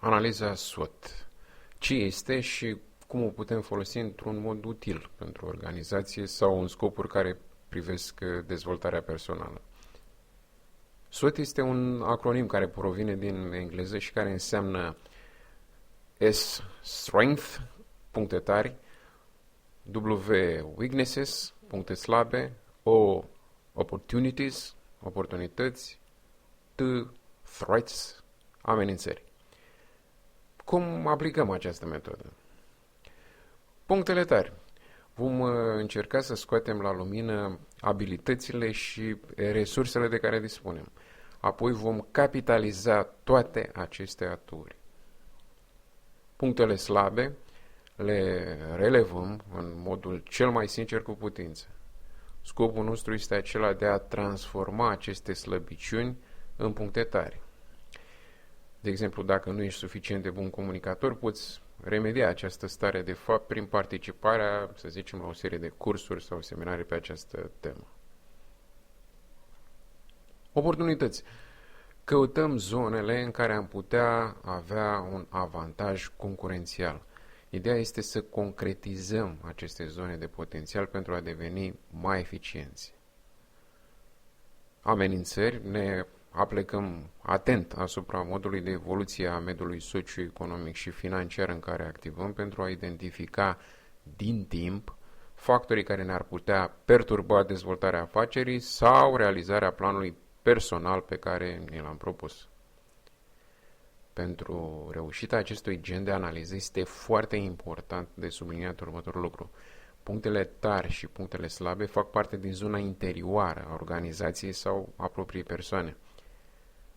Analiza SWOT. Ce este și cum o putem folosi într-un mod util pentru organizație sau în scopuri care privesc dezvoltarea personală. SWOT este un acronim care provine din engleză și care înseamnă S. Strength, puncte tari, W. Weaknesses, puncte slabe, O. Opportunities, oportunități, T. Threats, amenințări. Cum aplicăm această metodă? Punctele tari. Vom încerca să scoatem la lumină abilitățile și resursele de care dispunem. Apoi vom capitaliza toate aceste aturi. Punctele slabe le relevăm în modul cel mai sincer cu putință. Scopul nostru este acela de a transforma aceste slăbiciuni în puncte tari. De exemplu, dacă nu ești suficient de bun comunicator, poți remedia această stare de fapt prin participarea, să zicem, la o serie de cursuri sau seminarii pe această temă. Oportunități. Căutăm zonele în care am putea avea un avantaj concurențial. Ideea este să concretizăm aceste zone de potențial pentru a deveni mai eficienți. Amenințări. Ne aplecăm atent asupra modului de evoluție a mediului socioeconomic și financiar în care activăm pentru a identifica din timp factorii care ne-ar putea perturba dezvoltarea afacerii sau realizarea planului personal pe care ni l-am propus. Pentru reușita acestui gen de analiză este foarte important de subliniat următorul lucru. Punctele tari și punctele slabe fac parte din zona interioară a organizației sau a propriei persoane.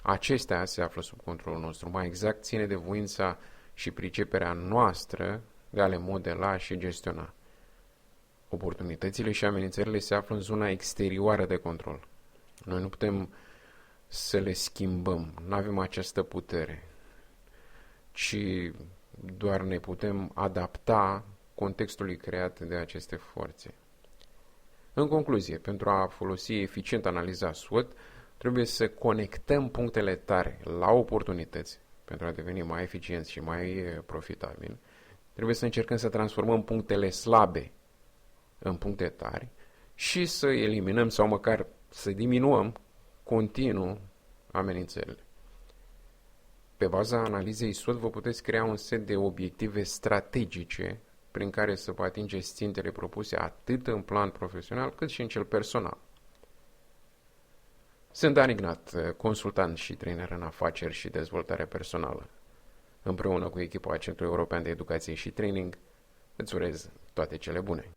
Acestea se află sub controlul nostru, mai exact ține de voința și priceperea noastră de a le modela și gestiona. Oportunitățile și amenințările se află în zona exterioară de control. Noi nu putem să le schimbăm, nu avem această putere, ci doar ne putem adapta contextului creat de aceste forțe. În concluzie, pentru a folosi eficient analiza SWOT, trebuie să conectăm punctele tari la oportunități pentru a deveni mai eficienți și mai profitabili. Trebuie să încercăm să transformăm punctele slabe în puncte tari și să eliminăm sau măcar să diminuăm continuu amenințările. Pe baza analizei SWOT vă puteți crea un set de obiective strategice prin care să vă atingeți țintele propuse atât în plan profesional cât și în cel personal. Sunt Dan Ignat, consultant și trainer în afaceri și dezvoltare personală. Împreună cu echipa Centrului European de Educație și Training, îți urez toate cele bune!